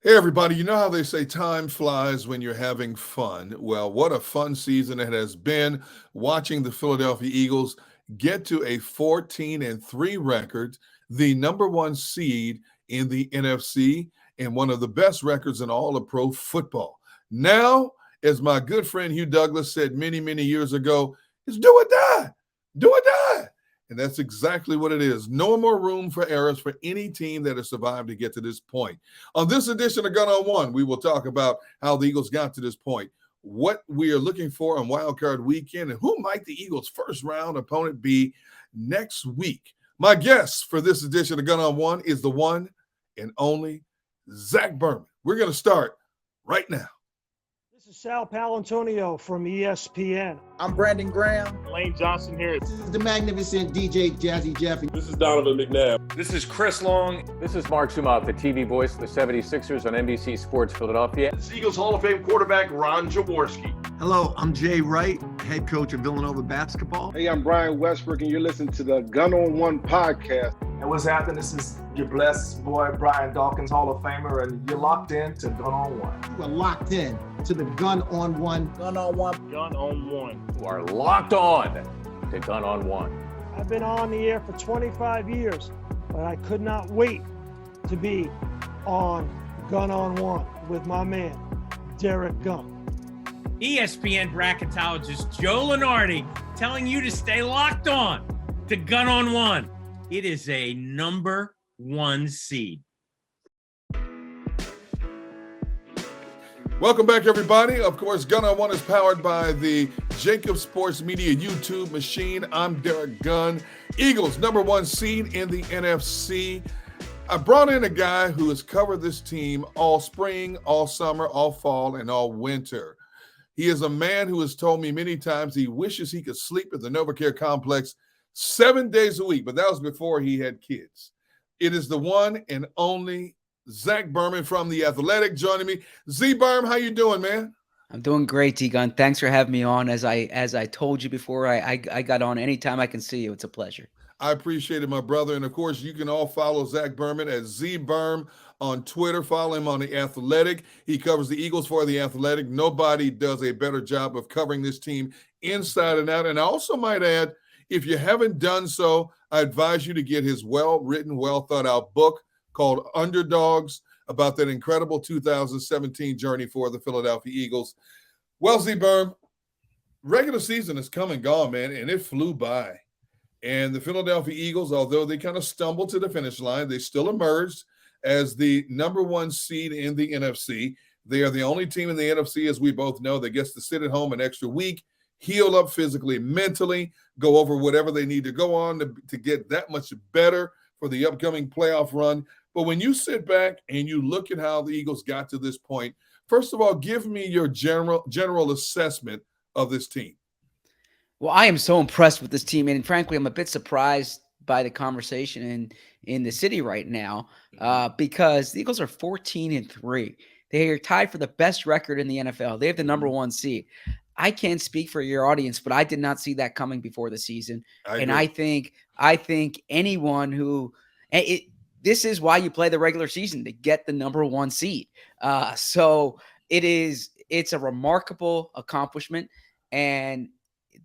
Hey, everybody, you know how they say time flies when you're having fun? Well, what a fun season it has been watching the Philadelphia Eagles get to a 14-3 record, the number one seed in the NFC, and one of the best records in all of pro football. Now, as my good friend Hugh Douglas said many, many years ago, it's do or die, do or die. And that's exactly what it is. No more room for errors for any team that has survived to get to this point. On this edition of Gunn On One, we will talk about how the Eagles got to this point, what we are looking for on Wild Card Weekend, and who might the Eagles' first-round opponent be next week. My guest for this edition of Gunn On One is the one and only Zach Berman. We're going to start right now. This is Sal Palantonio from ESPN. I'm Brandon Graham. Lane Johnson here. This is the magnificent DJ Jazzy Jeffy. This is Donovan McNabb. This is Chris Long. This is Mark Sumoff, the TV voice of the 76ers on NBC Sports Philadelphia. This is Eagles Hall of Fame quarterback Ron Jaworski. Hello, I'm Jay Wright, head coach of Villanova basketball. Hey, I'm Brian Westbrook, and you're listening to the Gunn On One podcast. And what's happening? This is your blessed boy, Brian Dawkins, Hall of Famer, and you're locked in to Gunn On One. You are locked in to the Gunn On One. Gunn On One. Gunn On One. You are locked on to Gunn On One. I've been on the air for 25 years, but I could not wait to be on Gunn On One with my man, Derrick Gunn. ESPN bracketologist Joe Lenardi telling you to stay locked on to Gunn On One. It is a number one seed. Welcome back, everybody. Of course, Gunn On One is powered by the JAKIB Sports Media YouTube machine. I'm Derrick Gunn. Eagles, number one seed in the NFC. I brought in a guy who has covered this team all spring, all summer, all fall, and all winter. He is a man who has told me many times he wishes he could sleep at the NovaCare complex 7 days a week, but that was before he had kids. It is the one and only Zach Berman from The Athletic joining me. Z-Berm, how you doing, man? I'm doing great, D-Gun. Thanks for having me on. As I told you before, I got on anytime I can see you. It's a pleasure. I appreciate it, my brother. And, of course, you can all follow Zach Berman at Z-Berm on Twitter. Follow him on The Athletic. He covers the Eagles for The Athletic. Nobody does a better job of covering this team inside and out. And I also might add, if you haven't done so, I advise you to get his well-written, well-thought-out book called Underdogs about that incredible 2017 journey for the Philadelphia Eagles. Well, Z-Berm, regular season is come and gone, man, and it flew by. And the Philadelphia Eagles, although they kind of stumbled to the finish line, they still emerged as the number one seed in the NFC. They are the only team in the NFC, as we both know, that gets to sit at home an extra week, heal up physically, mentally, go over whatever they need to go on to get that much better for the upcoming playoff run. But when you sit back and you look at how the Eagles got to this point, first of all, give me your general assessment of this team. Well, I am so impressed with this team, and frankly, I'm a bit surprised by the conversation in the city right now because the Eagles are 14-3. They are tied for the best record in the NFL. They have the number one seed. I can't speak for your audience, but I did not see that coming before the season. I think anyone who this is why you play the regular season, to get the number one seed. So it's a remarkable accomplishment. And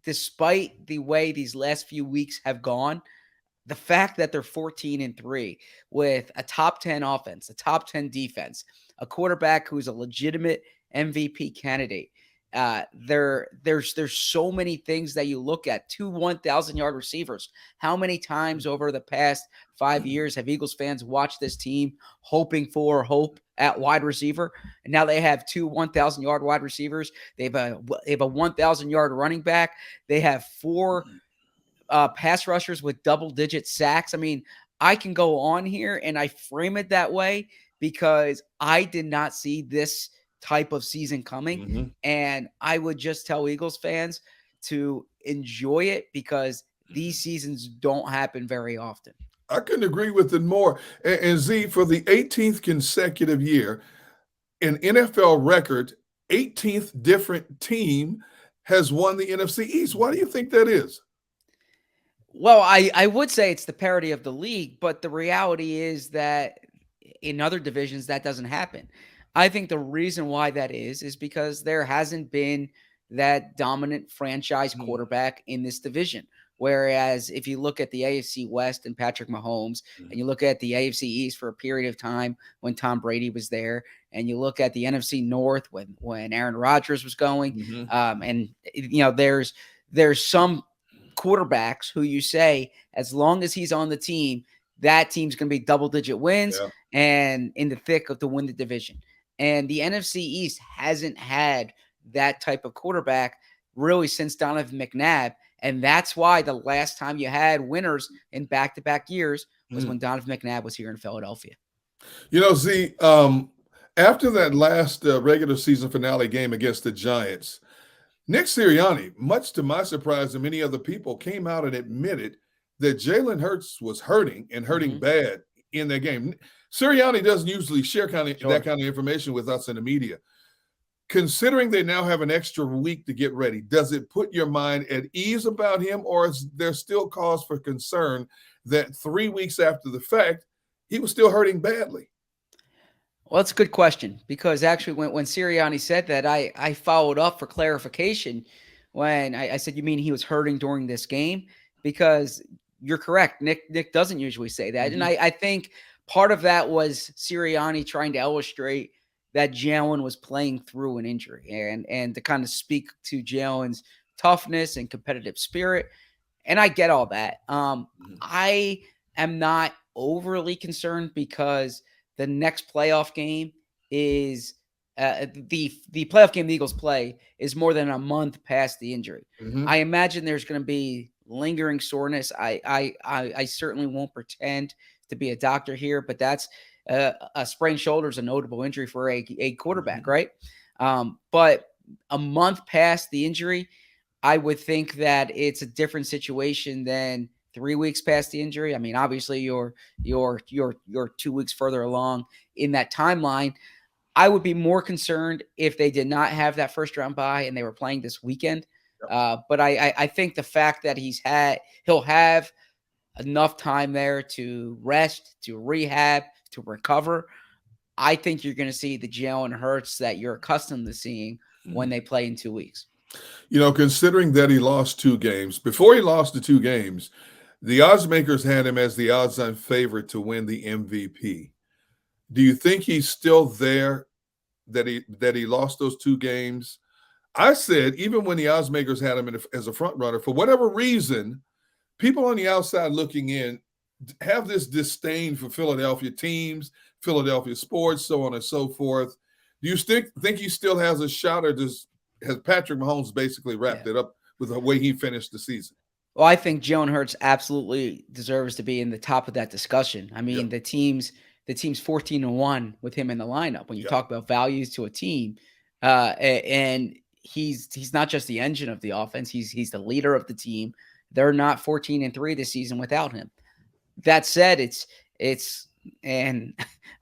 despite the way these last few weeks have gone, the fact that they're 14-3 with a top 10 offense, a top 10 defense, a quarterback who's a legitimate MVP candidate, there's so many things that you look at. 2 1,000-yard receivers. How many times over the past 5 years have Eagles fans watched this team hoping for hope at wide receiver? And now they have 2 1,000-yard wide receivers. They have a 1,000-yard running back. They have 4 pass rushers with double-digit sacks. I mean, I can go on here, and I frame it that way because I did not see this type of season coming. And I would just tell Eagles fans to enjoy it because these seasons don't happen very often. I couldn't agree with it more. And Z, for the 18th consecutive year, an NFL record, 18th different team has won the NFC East. Why do you think that is? Well, I would say it's the parity of the league, but the reality is that in other divisions, that doesn't happen. I think the reason why that is because there hasn't been that dominant franchise quarterback in this division. Whereas if you look at the AFC West and Patrick Mahomes, and you look at the AFC East for a period of time when Tom Brady was there, and you look at the NFC North when Aaron Rodgers was going, and there's some quarterbacks who you say, as long as he's on the team, that team's going to be double-digit wins and in the thick of to win the division. And the NFC East hasn't had that type of quarterback really since Donovan McNabb. And that's why the last time you had winners in back-to-back years was when Donovan McNabb was here in Philadelphia. Z, after that last regular season finale game against the Giants, Nick Sirianni, much to my surprise and many other people, came out and admitted that Jalen Hurts was hurting and hurting bad in that game. Sirianni doesn't usually share that kind of information with us in the media. Considering they now have an extra week to get ready, does it put your mind at ease about him, or is there still cause for concern that 3 weeks after the fact, he was still hurting badly? Well, that's a good question, because actually when Sirianni said that, I followed up for clarification when I said, you mean he was hurting during this game? Because you're correct. Nick doesn't usually say that. And I think part of that was Sirianni trying to illustrate that Jalen was playing through an injury and to kind of speak to Jalen's toughness and competitive spirit. And I get all that. I am not overly concerned because the next playoff game is the playoff game the Eagles play is more than a month past the injury. I imagine there's going to be lingering soreness. I certainly won't pretend to be a doctor here, but that's a sprained shoulder is a notable injury for a quarterback, right? But a month past the injury, I would think that it's a different situation than 3 weeks past the injury. I mean, obviously you're 2 weeks further along in that timeline. I would be more concerned if they did not have that first round bye and they were playing this weekend. But I think the fact that he'll have enough time there to rest, to rehab, to recover, I think you're going to see the Jalen Hurts that you're accustomed to seeing when they play in 2 weeks. Considering that he lost 2 games, before he lost the 2 games, the odds makers had him as the odds-on favorite to win the MVP. Do you think he's still there, that he lost those 2 games? I said, even when the odds makers had him as a front runner, for whatever reason, people on the outside looking in have this disdain for Philadelphia teams, Philadelphia sports, so on and so forth. Do you think he still has a shot, or has Patrick Mahomes basically wrapped it up with the way he finished the season? Well, I think Jalen Hurts absolutely deserves to be in the top of that discussion. I mean, the team's 14-1 with him in the lineup. When you talk about values to a team, and he's not just the engine of the offense; he's the leader of the team. They're not 14-3 this season without him. That said, and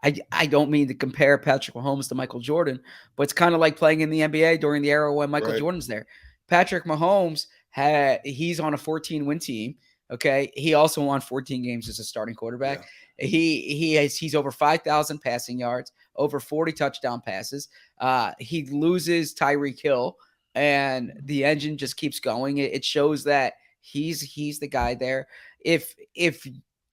I don't mean to compare Patrick Mahomes to Michael Jordan, but it's kind of like playing in the NBA during the era when Michael Jordan's there. Patrick Mahomes he's on a 14-win team. Okay, he also won 14 games as a starting quarterback. He's over 5,000 passing yards, over 40 touchdown passes. He loses Tyreek Hill, and the engine just keeps going. It shows that he's the guy there. If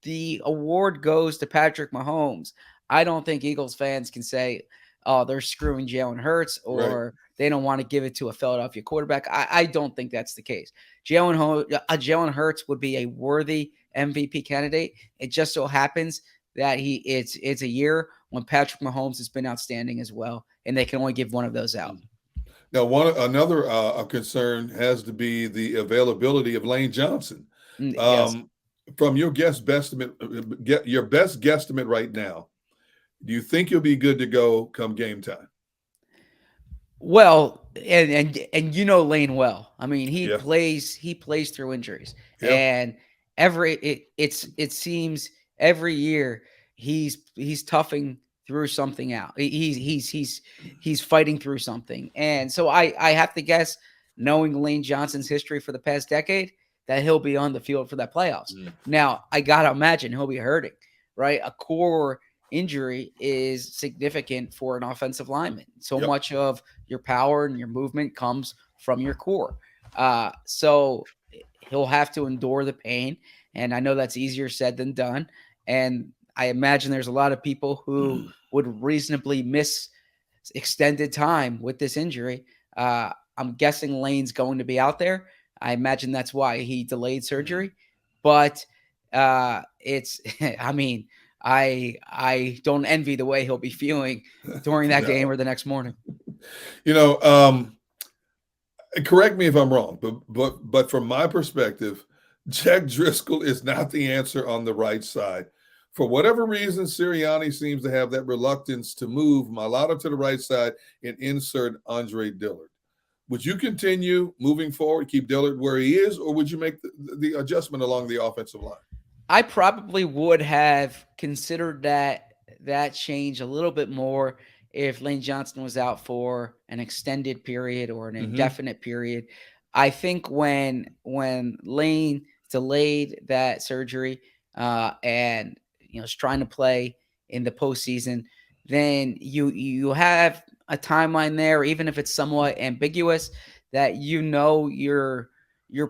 the award goes to Patrick Mahomes, I don't think Eagles fans can say, oh, they're screwing Jalen Hurts, or they don't want to give it to a Philadelphia quarterback. I don't think that's the case. Jalen Hurts would be a worthy MVP candidate. It just so happens that it's a year when Patrick Mahomes has been outstanding as well, and they can only give one of those out. Now, another concern has to be the availability of Lane Johnson. From your best guesstimate right now, do you think you'll be good to go come game time? Well, and Lane well. I mean, he plays through injuries, and it seems every year he's toughing through something out. He's fighting through something, and so I have to guess, knowing Lane Johnson's history for the past decade, that he'll be on the field for that playoffs. Now, I gotta imagine he'll be hurting, right? A core injury is significant for an offensive lineman. So Yep. much of your power and your movement comes from your core. So he'll have to endure the pain. And I know that's easier said than done. And I imagine there's a lot of people who would reasonably miss extended time with this injury. I'm guessing Lane's going to be out there. I imagine that's why he delayed surgery. But it's, I mean, I don't envy the way he'll be feeling during that game or the next morning. You know, correct me if I'm wrong, but from my perspective, Jack Driscoll is not the answer on the right side. For whatever reason, Sirianni seems to have that reluctance to move Mailata to the right side and insert Andre Dillard. Would you continue moving forward, keep Dillard where he is, or would you make the adjustment along the offensive line? I probably would have considered that change a little bit more if Lane Johnson was out for an extended period or an indefinite period. I think when Lane delayed that surgery and is trying to play in the postseason, then you have a timeline there, even if it's somewhat ambiguous, that you're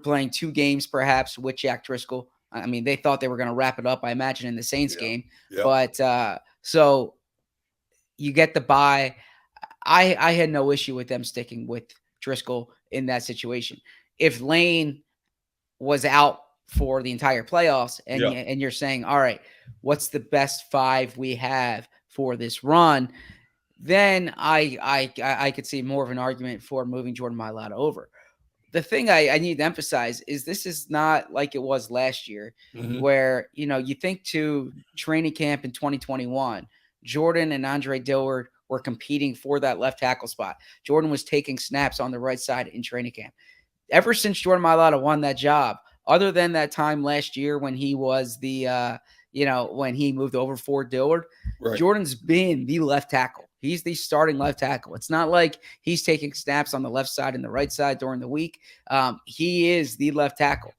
playing 2 games perhaps with Jack Driscoll. I mean, they thought they were going to wrap it up, I imagine, in the Saints game. Yeah. But so you get the bye. I had no issue with them sticking with Driscoll in that situation. If Lane was out for the entire playoffs and you're saying, all right, what's the best 5 we have for this run, then I could see more of an argument for moving Jordan Mailata over. The thing I need to emphasize is this is not like it was last year where, you think to training camp in 2021, Jordan and Andre Dillard were competing for that left tackle spot. Jordan was taking snaps on the right side in training camp. Ever since Jordan Mailata won that job, other than that time last year when he was when he moved over for Dillard, right, Jordan's been the left tackle. He's the starting left tackle. It's not like he's taking snaps on the left side and the right side during the week. He is the left tackle.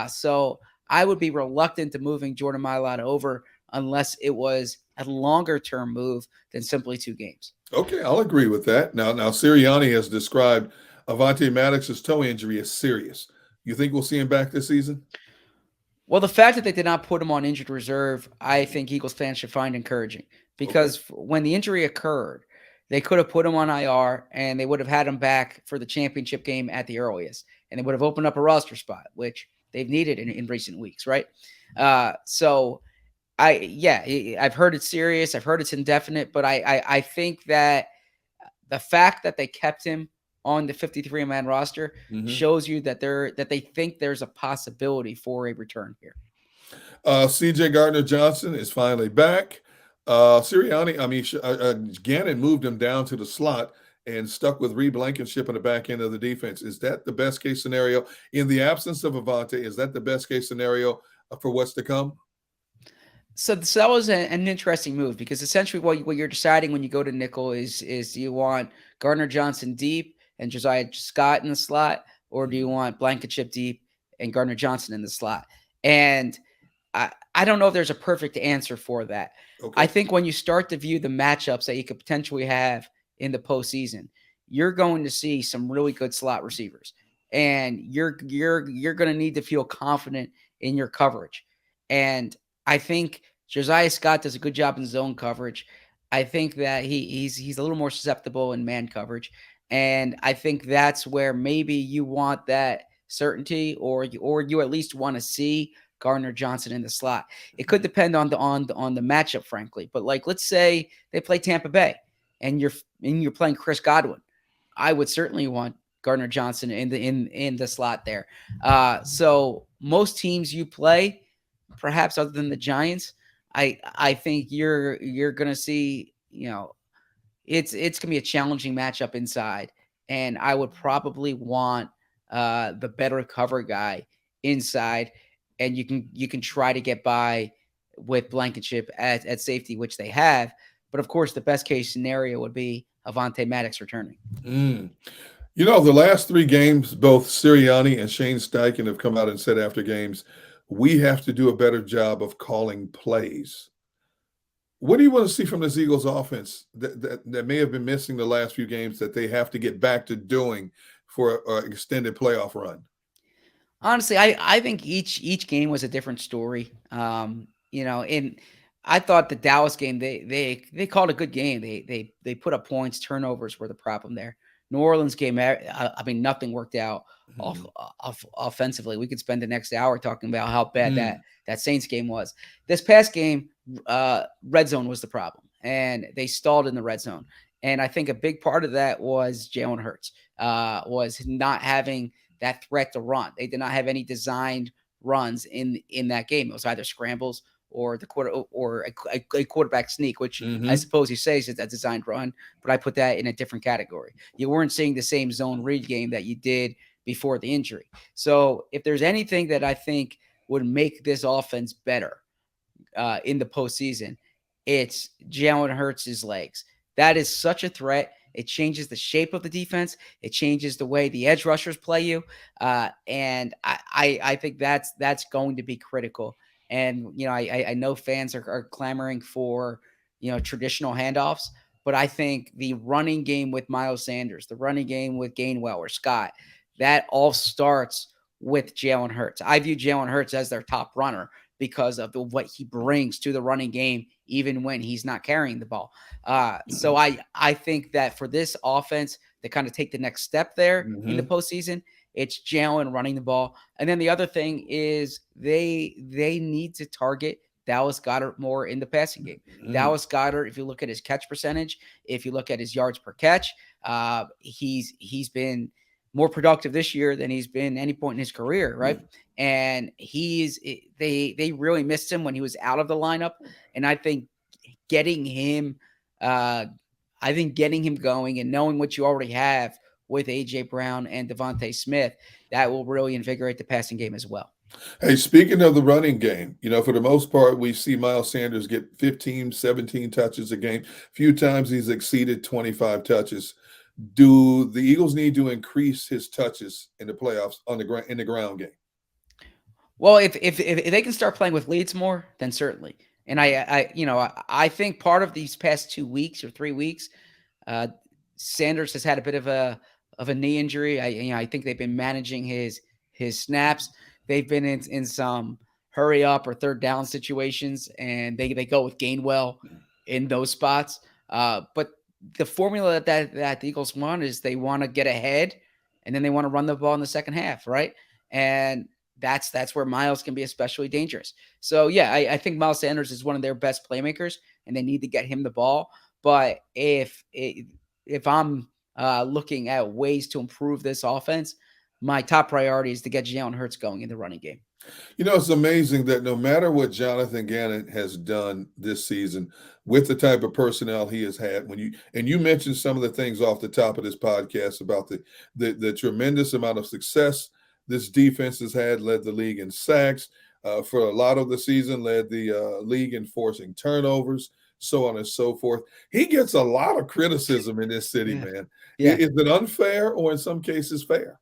So I would be reluctant to moving Jordan Mailata over unless it was a longer-term move than simply 2 games. Okay, I'll agree with that. Now Sirianni has described Avonte Maddox's toe injury as serious. You think we'll see him back this season? Well, the fact that they did not put him on injured reserve, I think Eagles fans should find encouraging, because when the injury occurred, they could have put him on IR and they would have had him back for the championship game at the earliest, and they would have opened up a roster spot, which they've needed in recent weeks, right? So I've heard it's serious. I've heard it's indefinite, but I think that the fact that they kept him on the 53-man roster shows you that they think there's a possibility for a return here. C.J. Gardner-Johnson is finally back. Gannon moved him down to the slot and stuck with Reed Blankenship in the back end of the defense. Is that the best case scenario in the absence of Avonte? Is that the best case scenario for what's to come? So that was an interesting move, because essentially what you're deciding when you go to nickel is do you want Gardner-Johnson deep and Josiah Scott in the slot, or do you want Blankenship deep and Gardner-Johnson in the slot? And I don't know if there's a perfect answer for that. Okay. I think when you start to view the matchups that you could potentially have in the postseason, you're going to see some really good slot receivers, and you're going to need to feel confident in your coverage. And I think Josiah Scott does a good job in zone coverage. I think that he's a little more susceptible in man coverage. And I think that's where maybe you want that certainty, or you at least want to see Gardner-Johnson in the slot. It could depend on the matchup, frankly. But like, let's say they play Tampa Bay and you're playing Chris Godwin. I would certainly want Gardner-Johnson in the slot there. So most teams you play, perhaps other than the Giants, I think you're going to see, it's going to be a challenging matchup inside, and I would probably want the better cover guy inside, and you can try to get by with Blankenship at safety, which they have. But of course, the best case scenario would be Avonte Maddox returning. The last 3 games, both Sirianni and Shane Steichen have come out and said after games, we have to do a better job of calling plays. What do you want to see from this Eagles offense that may have been missing the last few games that they have to get back to doing for an extended playoff run? Honestly, I think each game was a different story. And I thought the Dallas game, they called a good game. They put up points. Turnovers were the problem there. New Orleans game, I mean, nothing worked out offensively. We could spend the next hour talking about how bad that Saints game was. This past game, red zone was the problem, and they stalled in the red zone. And I think a big part of that was Jalen Hurts was not having that threat to run. They did not have any designed runs in that game. It was either scrambles or a quarterback sneak, which I suppose you say is a designed run, but I put that in a different category. You weren't seeing the same zone read game that you did before the injury. So if there's anything that I think would make this offense better in the postseason, it's Jalen Hurts' legs. That is such a threat. It changes the shape of the defense. It changes the way the edge rushers play you. And I think that's going to be critical. And, I know fans are clamoring for, traditional handoffs, but I think the running game with Miles Sanders, the running game with Gainwell or Scott, that all starts with Jalen Hurts. I view Jalen Hurts as their top runner because of what he brings to the running game, even when he's not carrying the ball. So I think that for this offense to kind of take the next step there in the postseason, it's Jalen running the ball. And then the other thing is they need to target Dallas Goedert more in the passing game. Dallas Goedert, if you look at his catch percentage, if you look at his yards per catch, he's been more productive this year than he's been any point in his career, right? And they really missed him when he was out of the lineup. And I think getting him going and knowing what you already have with A.J. Brown and Devontae Smith, that will really invigorate the passing game as well. Hey, speaking of the running game, for the most part, we see Miles Sanders get 15, 17 touches a game. A few times he's exceeded 25 touches. Do the Eagles need to increase his touches in the playoffs in the ground game? Well, if they can start playing with leads more, then certainly. And I think part of these past 2 weeks or 3 weeks, Sanders has had a bit of a knee injury. I think they've been managing his snaps. They've been in some hurry up or third down situations, and they go with Gainwell in those spots. But the formula that the Eagles want is they want to get ahead, and then they want to run the ball in the second half, right? And that's where Miles can be especially dangerous. So, yeah, I think Miles Sanders is one of their best playmakers, and they need to get him the ball. But if I'm looking at ways to improve this offense, my top priority is to get Jalen Hurts going in the running game. It's amazing that no matter what Jonathan Gannon has done this season with the type of personnel he has had, you mentioned some of the things off the top of this podcast about the tremendous amount of success this defense has had, led the league in sacks for a lot of the season, led the league in forcing turnovers, so on and so forth. He gets a lot of criticism in this city, man. Yeah. Is it unfair or in some cases fair?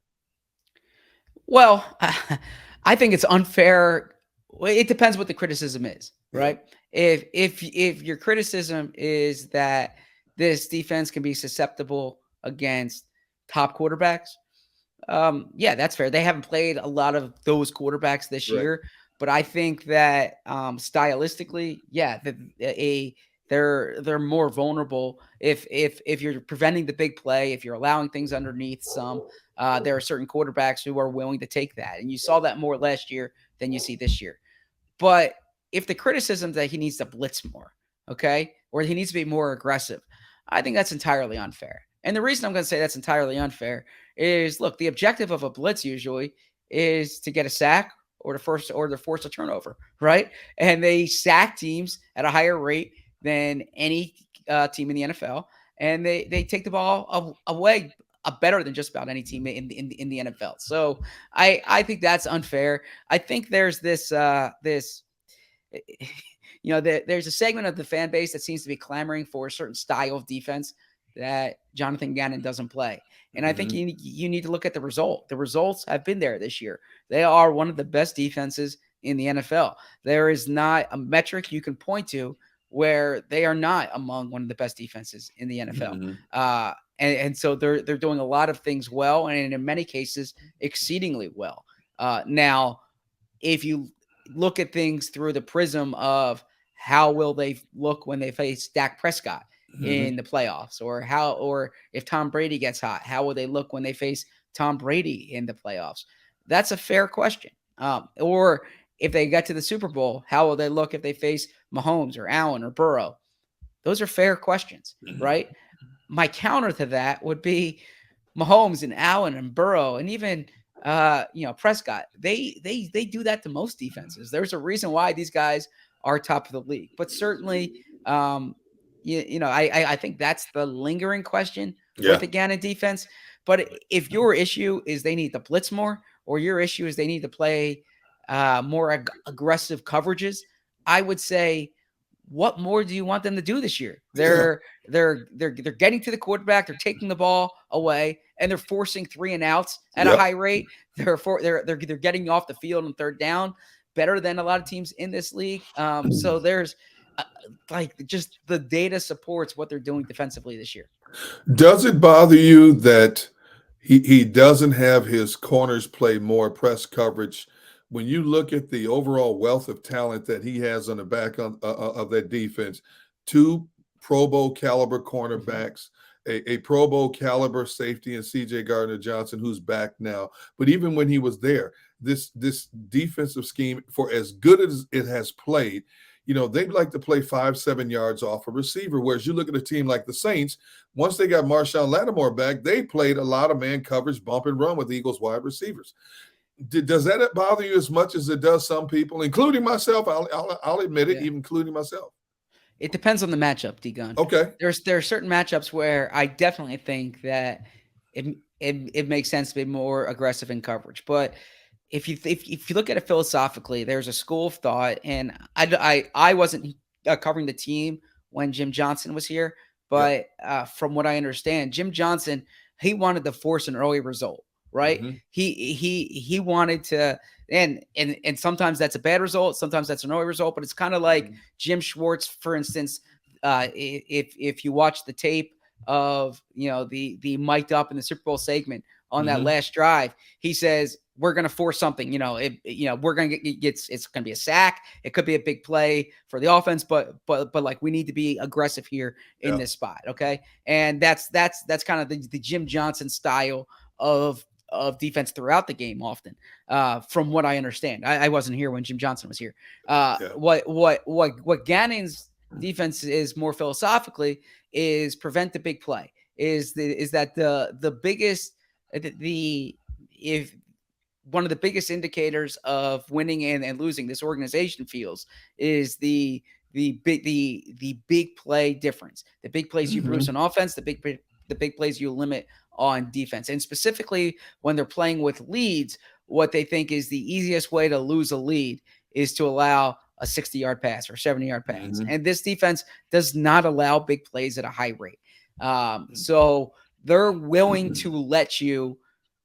Well, I think it's unfair. It depends what the criticism is, right? Yeah. If your criticism is that this defense can be susceptible against top quarterbacks, yeah, that's fair. They haven't played a lot of those quarterbacks this year, but I think that stylistically, yeah, they're more vulnerable if you're preventing the big play, if you're allowing things underneath some. There are certain quarterbacks who are willing to take that. And you saw that more last year than you see this year. But if the criticism that he needs to blitz more, okay, or he needs to be more aggressive, I think that's entirely unfair. And the reason I'm going to say that's entirely unfair is, look, the objective of a blitz usually is to get a sack or to force a turnover, right? And they sack teams at a higher rate than any team in the NFL. And they take the ball away better than just about any team in the NFL. So I think that's unfair. I think there's there's a segment of the fan base that seems to be clamoring for a certain style of defense that Jonathan Gannon doesn't play. And I think you need to look at the result. The results have been there this year. They are one of the best defenses in the NFL. There is not a metric you can point to where they are not among one of the best defenses in the NFL. Mhm. And so they're doing a lot of things well, and in many cases, exceedingly well. Now, if you look at things through the prism of how will they look when they face Dak Prescott in the playoffs, or if Tom Brady gets hot, how will they look when they face Tom Brady in the playoffs? That's a fair question. Or if they get to the Super Bowl, how will they look if they face Mahomes or Allen or Burrow? Those are fair questions, right? My counter to that would be Mahomes and Allen and Burrow and even Prescott. They do that to most defenses. There's a reason why these guys are top of the league. But certainly, I think that's the lingering question with the Gannon defense. But if your issue is they need to blitz more, or your issue is they need to play more aggressive coverages, I would say, what more do you want them to do this year? They're getting to the quarterback, they're taking the ball away, and they're forcing 3 and outs at a high rate. They're getting off the field on third down better than a lot of teams in this league. So there's just the data supports what they're doing defensively this year. Does it bother you that he doesn't have his corners play more press coverage? When you look at the overall wealth of talent that he has on the back of that defense, 2 Pro Bowl caliber cornerbacks, a Pro Bowl caliber safety in C.J. Gardner-Johnson, who's back now. But even when he was there, this defensive scheme, for as good as it has played, they'd like to play 5-7 yards off a receiver. Whereas you look at a team like the Saints, once they got Marshawn Lattimore back, they played a lot of man coverage, bump and run with Eagles wide receivers. Does that bother you as much as it does some people, including myself? I'll admit it, even including myself. It depends on the matchup, D-Gun. Okay. There are certain matchups where I definitely think that it makes sense to be more aggressive in coverage. But if you look at it philosophically, there's a school of thought, and I wasn't covering the team when Jim Johnson was here, but from what I understand, Jim Johnson, he wanted to force an early result. Right. He wanted to, and sometimes that's a bad result. Sometimes that's an early result, but it's kind of like Jim Schwartz, for instance, if you watch the tape of, the mic'd up in the Super Bowl segment on that last drive, he says, we're going to force something, we're going to it's going to be a sack. It could be a big play for the offense, but like, we need to be aggressive here in this spot. Okay. And that's kind of the Jim Johnson style of defense throughout the game often, from what I understand. I wasn't here when Jim Johnson was here. What Gannon's defense is more philosophically is prevent the big play. Is that the biggest one of the biggest indicators of winning and losing this organization feels is the big play difference. The big plays you produce on offense, the big plays you limit on defense. And specifically when they're playing with leads, what they think is the easiest way to lose a lead is to allow a 60-yard pass or 70-yard pass. And this defense does not allow big plays at a high rate. So they're willing to let you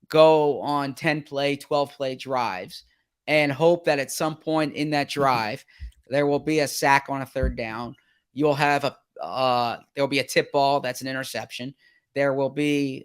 go on 10-play, 12-play drives and hope that at some point in that drive, there will be a sack on a third down. You'll have there'll be a tip ball that's an interception. There will be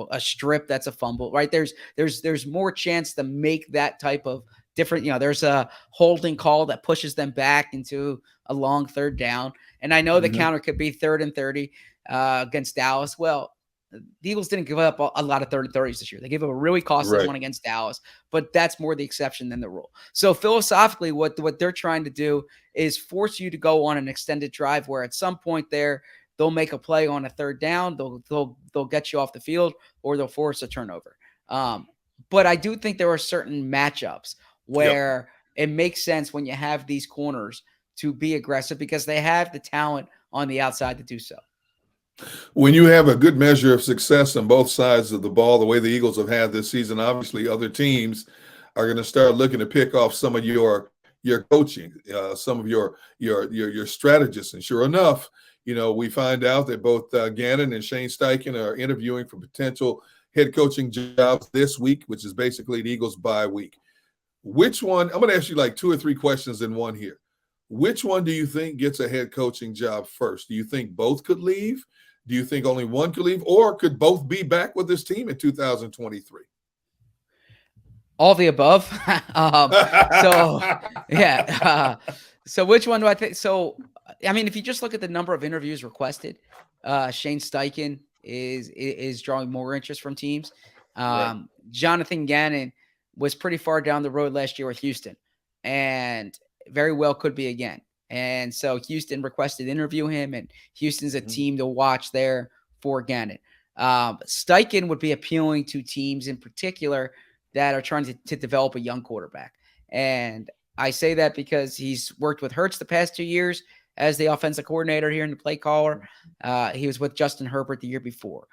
a strip that's a fumble, right? There's more chance to make that type of different, there's a holding call that pushes them back into a long third down. And I know the counter could be 3rd and 30 against Dallas. Well, the Eagles didn't give up a lot of 30-30s this year. They gave up a really costly one against Dallas, but that's more the exception than the rule. So philosophically, what they're trying to do is force you to go on an extended drive where at some point there, they'll make a play on a third down. They'll get you off the field, or they'll force a turnover. But I do think there are certain matchups where it makes sense when you have these corners to be aggressive because they have the talent on the outside to do so. When you have a good measure of success on both sides of the ball, the way the Eagles have had this season, obviously other teams are going to start looking to pick off some of your coaching, some of your strategists. And sure enough, we find out that both Gannon and Shane Steichen are interviewing for potential head coaching jobs this week, which is basically the Eagles' bye week. Which one? I'm going to ask you like 2 or 3 questions in one here. Which one do you think gets a head coaching job first? Do you think both could leave? Do you think only one could leave? Or could both be back with this team in 2023? All the above. So, yeah. So which one do I think? So, I mean, if you just look at the number of interviews requested, Shane Steichen is drawing more interest from teams. Right. Jonathan Gannon was pretty far down the road last year with Houston, and very well could be again. And so Houston requested to interview him, and Houston's a team to watch there for Gannon. Steichen would be appealing to teams in particular that are trying to develop a young quarterback. And I say that because he's worked with Hurts the past 2 years as the offensive coordinator here in the play caller. He was with Justin Herbert the year before.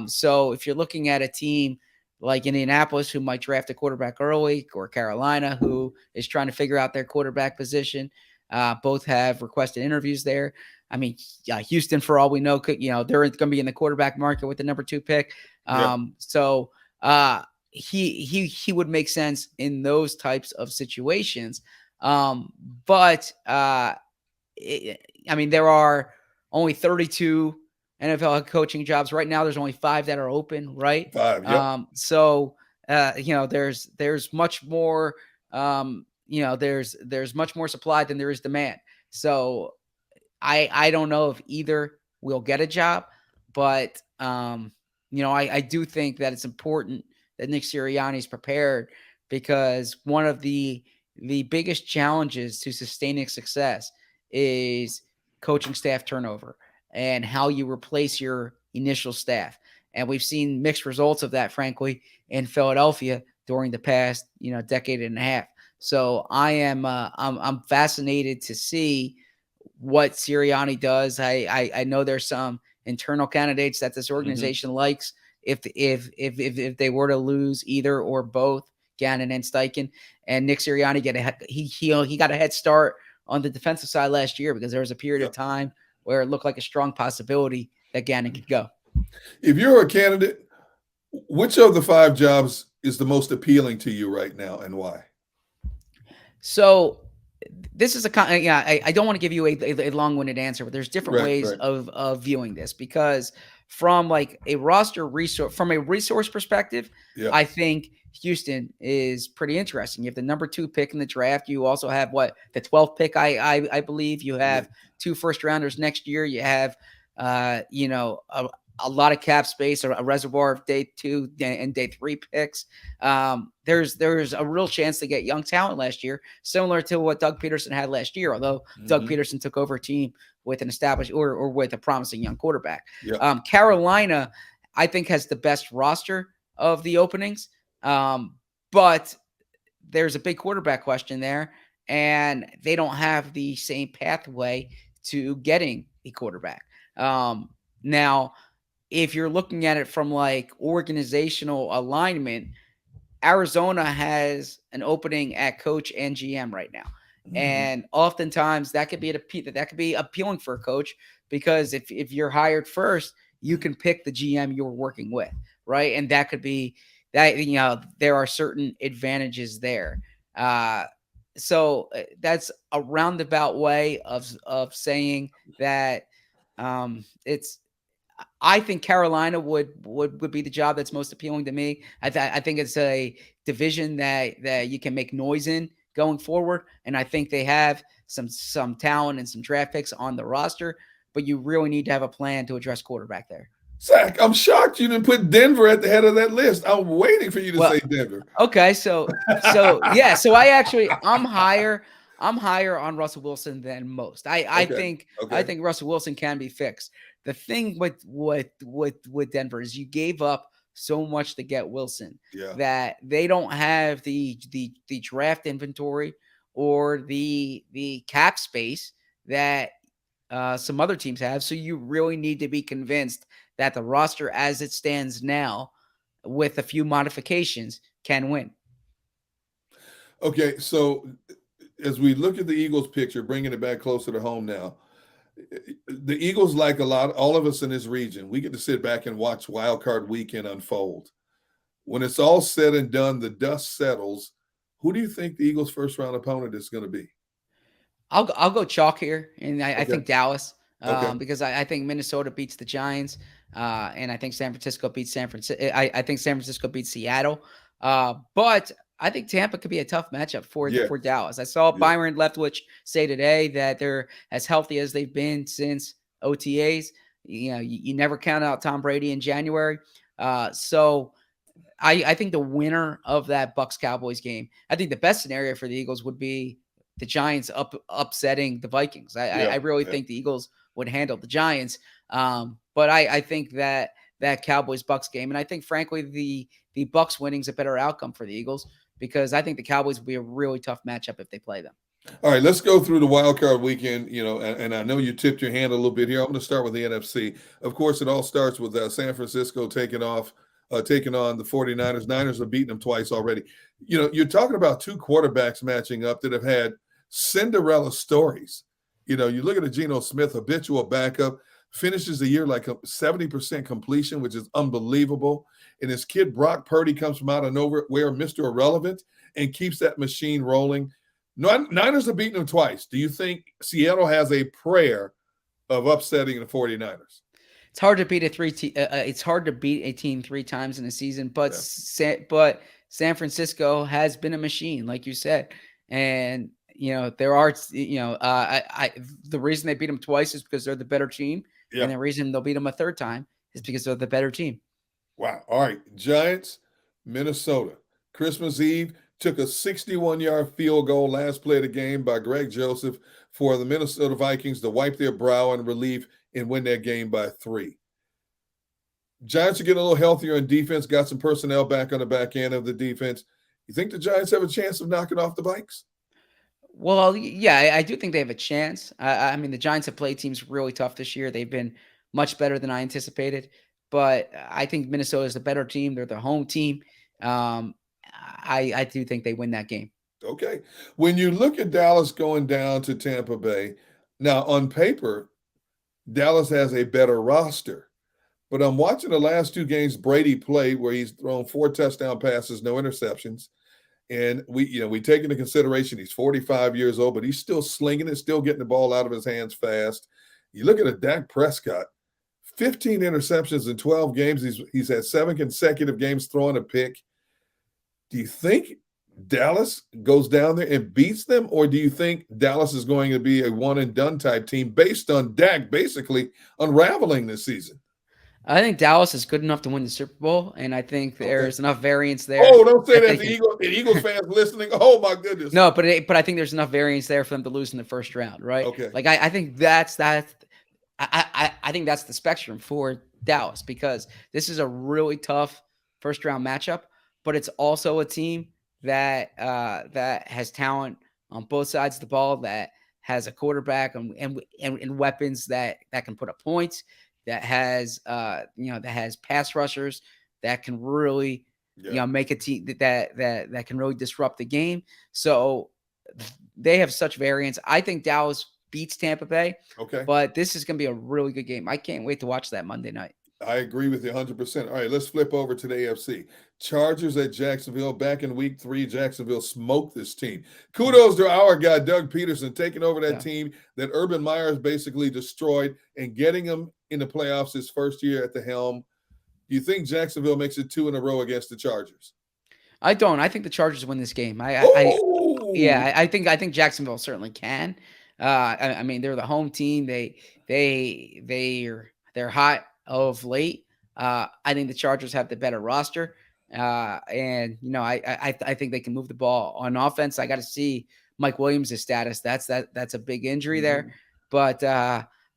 So if you're looking at a team like Indianapolis, who might draft a quarterback early, or Carolina, who is trying to figure out their quarterback position, both have requested interviews there. I mean, Houston, for all we know, could, they're going to be in the quarterback market with the number 2 pick. So he would make sense in those types of situations. But I mean, there are only 32 NFL head coaching jobs right now. There's only 5 that are open, right? 5. Yep. So there's much more. There's much more supply than there is demand. So I don't know if either will get a job, but I do think that it's important that Nick Sirianni is prepared, because one of the biggest challenges to sustaining success is coaching staff turnover and how you replace your initial staff. And we've seen mixed results of that, frankly, in Philadelphia during the past, decade and a half. So I'm fascinated to see what Sirianni does. I know there's some internal candidates that this organization likes. If they were to lose either or both Gannon and Steichen, and Nick Sirianni he got a head start on the defensive side last year, because there was a period of time where it looked like a strong possibility that Gannon could go. If you're a candidate, which of the 5 jobs is the most appealing to you right now, and why? So this is I don't want to give you a long-winded answer, but there's different ways of viewing this, because from like a resource perspective, I think Houston is pretty interesting. You have the number 2 pick in the draft. You also have the 12th pick, I believe. You have 2 first-rounders next year. You have a lot of cap space, a reservoir of day 2 and day 3 picks. There's a real chance to get young talent last year, similar to what Doug Peterson had last year, although Doug Peterson took over a team with an established or with a promising young quarterback. Carolina, I think, has the best roster of the openings, but there's a big quarterback question there, and they don't have the same pathway to getting a quarterback. Now, if you're looking at it from like organizational alignment, Arizona has an opening at coach and GM right now. And oftentimes that could be appealing for a coach, because if you're hired first, you can pick the GM you're working with, right? And that could be that, there are certain advantages there. So that's a roundabout way of saying that I think Carolina would be the job that's most appealing to me. I think it's a division that you can make noise in going forward, and I think they have some talent and some draft picks on the roster, but you really need to have a plan to address quarterback there. Zach, I'm shocked you didn't put Denver at the head of that list. I'm waiting for you to say Denver. Okay, so I'm higher on Russell Wilson than most. I think Russell Wilson can be fixed. The thing with Denver is you gave up so much to get Wilson that they don't have the draft inventory or the cap space that some other teams have. So you really need to be convinced that the roster as it stands now, with a few modifications, can win. Okay, so as we look at the Eagles picture, bringing it back closer to home now, the Eagles, like all of us in this region, we get to sit back and watch Wild Card Weekend unfold. When it's all said and done, the dust settles. Who do you think the Eagles' first-round opponent is going to be? I'll go chalk here, and I think Dallas Okay. because I think Minnesota beats the Giants, and I think San Francisco beats San Francisco. I think San Francisco beats Seattle, but I think Tampa could be a tough matchup for Yeah. Dallas. I saw Yeah. Byron Leftwich say today that they're as healthy as they've been since OTAs. You know, you never count out Tom Brady in January, so. I think the winner of that Bucs-Cowboys game, I think the best scenario for the Eagles would be the Giants upsetting the Vikings. I really think the Eagles would handle the Giants. But I think that Cowboys-Bucs game, and I think, frankly, the Bucs winning is a better outcome for the Eagles because I think the Cowboys would be a really tough matchup if they play them. All right, let's go through the wild card weekend. You know, and I know you tipped your hand a little bit here. I'm going to start with the NFC. Of course, it all starts with San Francisco taking on the 49ers. Niners have beaten them twice already. You know, you're talking about two quarterbacks matching up that have had Cinderella stories. You know, you look at a Geno Smith, habitual backup, finishes the year like a 70% completion, which is unbelievable. And his kid Brock Purdy comes from out of nowhere, Mr. Irrelevant, and keeps that machine rolling. Niners have beaten them twice. Do you think Seattle has a prayer of upsetting the 49ers? It's hard to beat it's hard to beat a team 3 times in a season, but San Francisco has been a machine, like you said, and you know there are the reason they beat them twice is because they're the better team, and the reason they'll beat them a third time is because they're the better team. Wow! All right, Giants, Minnesota, Christmas Eve. Took a 61-yard field goal last play of the game by Greg Joseph for the Minnesota Vikings to wipe their brow in relief and win that game by 3. Giants are getting a little healthier in defense, got some personnel back on the back end of the defense. You think the Giants have a chance of knocking off the Vikes? Well, yeah, I do think they have a chance. I mean, the Giants have played teams really tough this year. They've been much better than I anticipated, but I think Minnesota is the better team. They're the home team. I do think they win that game. Okay. When you look at Dallas going down to Tampa Bay, now on paper, Dallas has a better roster. But I'm watching the last 2 games Brady played where he's thrown 4 touchdown passes, no interceptions. And we take into consideration he's 45 years old, but he's still slinging it, still getting the ball out of his hands fast. You look at a Dak Prescott, 15 interceptions in 12 games. He's had 7 consecutive games throwing a pick. Do you think Dallas goes down there and beats them, or do you think Dallas is going to be a one-and-done type team based on Dak basically unraveling this season? I think Dallas is good enough to win the Super Bowl, and I think there's enough variance there. Oh, don't say that to Eagles fans listening. Oh, my goodness. No, but I think there's enough variance there for them to lose in the first round, right? Okay. Like I think that's I think that's the spectrum for Dallas because this is a really tough first-round matchup. But it's also a team that has talent on both sides of the ball, that has a quarterback and weapons that can put up points, that has that has pass rushers that can really make a team that can really disrupt the game. So they have such variance. I think Dallas beats Tampa Bay. Okay. But this is going to be a really good game. I can't wait to watch that Monday night. I agree with you 100%. All right, let's flip over to the AFC. Chargers at Jacksonville. Back in week 3, Jacksonville smoked this team. Kudos to our guy, Doug Peterson, taking over that team that Urban Meyers basically destroyed and getting them in the playoffs his first year at the helm. Do you think Jacksonville makes it 2 in a row against the Chargers? I don't. I think the Chargers win this game. I think Jacksonville certainly can. I mean, they're the home team. They're hot of late. I think the Chargers have the better roster. And I think they can move the ball on offense. I got to see Mike Williams' status. That's a big injury there. But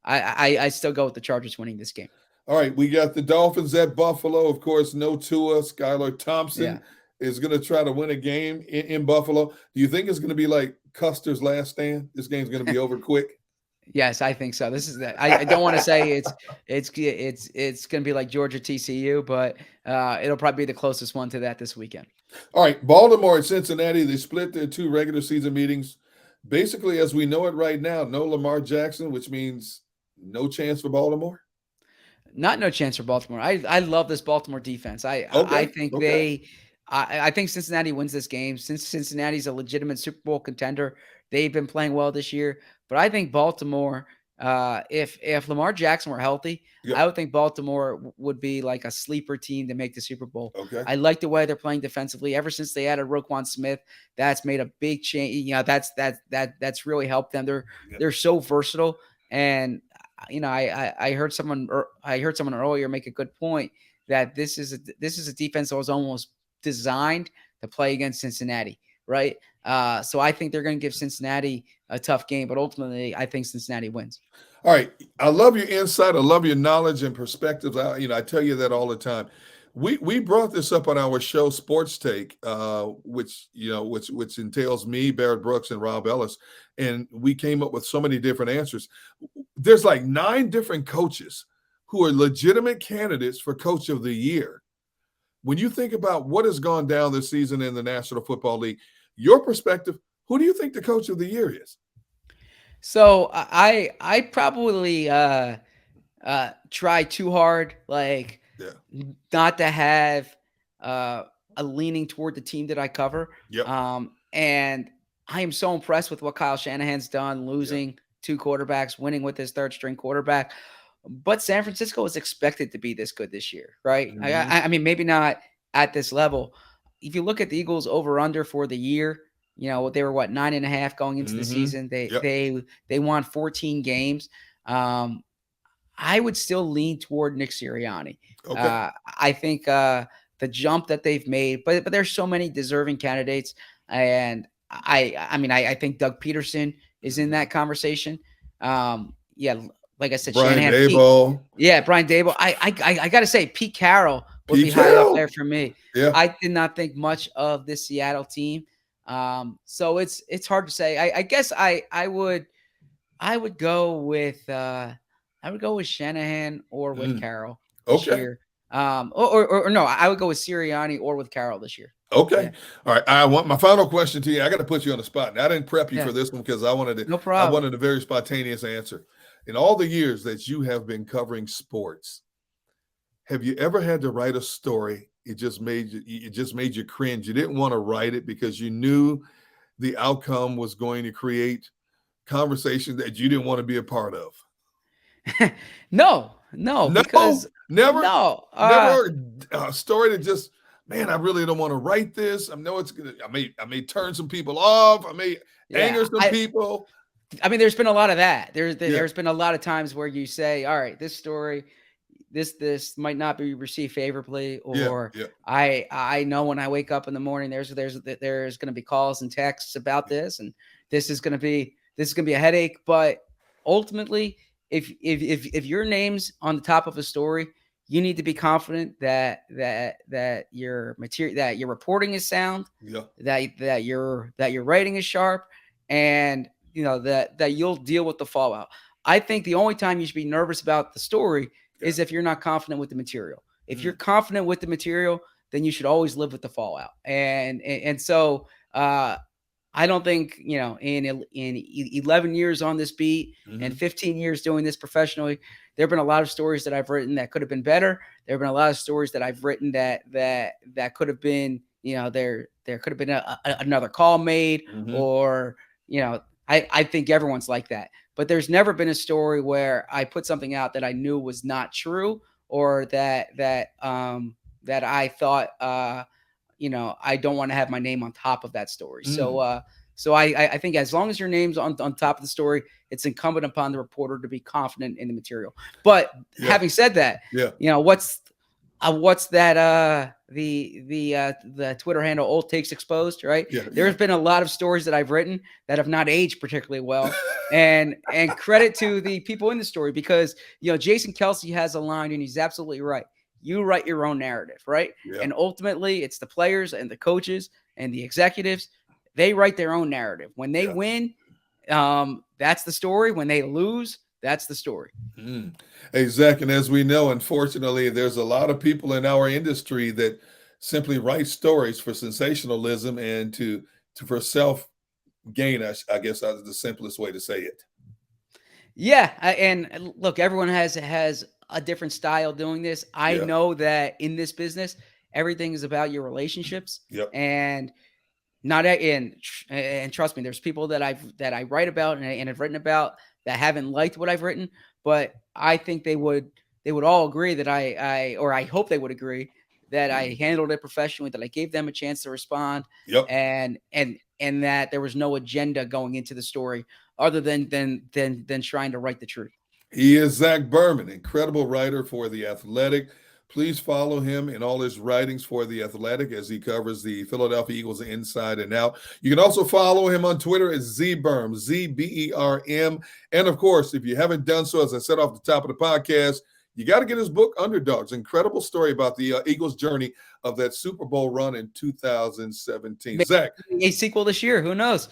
I still go with the Chargers winning this game. All right, we got the Dolphins at Buffalo. Of course, no Tua. Skylar Thompson is going to try to win a game in Buffalo. Do you think it's going to be like Custer's last stand? This game's going to be over quick? Yes, I think so. This is that. I don't want to say it's going to be like Georgia TCU, but it'll probably be the closest one to that this weekend. All right, Baltimore and Cincinnati, they split their 2 regular season meetings. Basically, as we know it right now, no Lamar Jackson, which means no chance for Baltimore. Not no chance for Baltimore. I love this Baltimore defense. I think Cincinnati wins this game. Since Cincinnati's a legitimate Super Bowl contender, They've been playing well this year. But I think Baltimore, if Lamar Jackson were healthy, Yep. I would think Baltimore would be like a sleeper team to make the Super Bowl. Okay. I like the way they're playing defensively. Ever since they added Roquan Smith, that's made a big change. You know, that's really helped them. They're so versatile. And I heard someone earlier make a good point that this is a defense that was almost designed to play against Cincinnati, right? So I think they're going to give Cincinnati a tough game, but ultimately I think Cincinnati wins. All right. I love your insight. I love your knowledge and perspectives. I tell you that all the time. We brought this up on our show, Sports Take, which entails me, Barrett Brooks, and Rob Ellis, and we came up with so many different answers. There's like 9 different coaches who are legitimate candidates for Coach of the Year. When you think about what has gone down this season in the National Football League, your perspective, who do you think the Coach of the Year is? So I probably try too hard, not to have a leaning toward the team that I cover. Yep. And I am so impressed with what Kyle Shanahan's done, losing 2 quarterbacks, winning with his 3rd string quarterback. But San Francisco is expected to be this good this year, right? Mm-hmm. I mean, maybe not at this level. If you look at the Eagles over under for the year, they were 9.5 going into the season. They won 14 games. I would still lean toward Nick Sirianni. Okay. I think the jump that they've made, but there's so many deserving candidates, and I think Doug Peterson is in that conversation. Like I said, Brian Shanahan, Daboll. Brian Daboll. I got to say, Pete Carroll would be high up there for me. Yeah. I did not think much of this Seattle team. So it's hard to say. I guess I would go with Shanahan or with Carroll this year. Or no, I would go with Sirianni or with Carroll this year. Okay. Yeah. All right. I want my final question to you. I got to put you on the spot. And I didn't prep you for this one because I wanted No problem. I wanted a very spontaneous answer. In all the years that you have been covering sports, have you ever had to write a story? It just made you cringe. You didn't want to write it because you knew the outcome was going to create conversation that you didn't want to be a part of. No, because never no, a story that just, man, I really don't want to write this. I know it's gonna. I may turn some people off. I may anger some people. I mean, there's been a lot of that. There's been a lot of times where you say, all right, this story, this might not be received favorably, or I know when I wake up in the morning, there's going to be calls and texts about this, and this is going to be a headache. But ultimately, if your name's on the top of a story, you need to be confident that your material, that your reporting is sound, that your writing is sharp, and that you'll deal with the fallout. I think the only time you should be nervous about the story is if you're not confident with the material. If you're confident with the material, then you should always live with the fallout. And so I don't think, in 11 years on this beat and 15 years doing this professionally, there have been a lot of stories that I've written that could have been better. There have been a lot of stories that I've written that could have been, there could have been another call made, or, I think everyone's like that. But there's never been a story where I put something out that I knew was not true, or that I thought, I don't want to have my name on top of that story. So I think as long as your name's on top of the story, it's incumbent upon the reporter to be confident in the material. But having said that, what's that? The Twitter handle Old Takes Exposed, right? There's been a lot of stories that I've written that have not aged particularly well, and credit to the people in the story, because Jason Kelsey has a line, and he's absolutely right. You write your own narrative, right? And ultimately, it's the players and the coaches and the executives. They write their own narrative. When they win, that's the story. When they lose, that's the story. Hey, Zach, and as we know, unfortunately, there's a lot of people in our industry that simply write stories for sensationalism and for self-gain, I guess that's the simplest way to say it. Yeah, and look, everyone has a different style doing this. I know that in this business, everything is about your relationships. Yep. And Not in, and trust me, there's people that I write about and have written about that haven't liked what I've written, but I think they would all agree that I hope they would agree that I handled it professionally, that I gave them a chance to respond, Yep. and that there was no agenda going into the story other than trying to write the truth. He is Zach Berman, incredible writer for The Athletic. Please follow him in all his writings for The Athletic as he covers the Philadelphia Eagles inside and out. You can also follow him on Twitter at ZBerm, Z-B-E-R-M. And, of course, if you haven't done so, as I said off the top of the podcast, you got to get his book, Underdogs. Incredible story about the Eagles' journey of that Super Bowl run in 2017. Maybe Zach. a sequel this year. Who knows?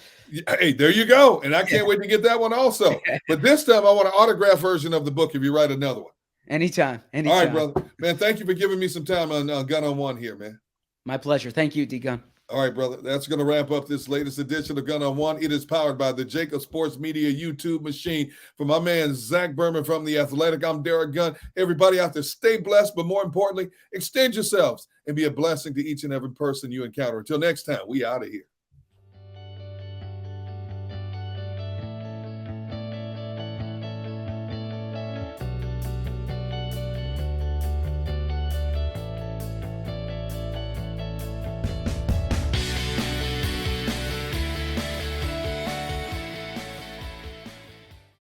Hey, there you go. And I can't wait to get that one also. But this time I want an autograph version of the book if you write another one. Anytime. All right, brother. Man, thank you for giving me some time on Gunn On One here, man. My pleasure. Thank you, D-Gun. All right, brother. That's going to wrap up this latest edition of Gunn On One. It is powered by the JAKIB Sports Media YouTube machine. For my man, Zach Berman from The Athletic, I'm Derrick Gunn. Everybody out there, stay blessed, but more importantly, extend yourselves and be a blessing to each and every person you encounter. Until next time, we out of here.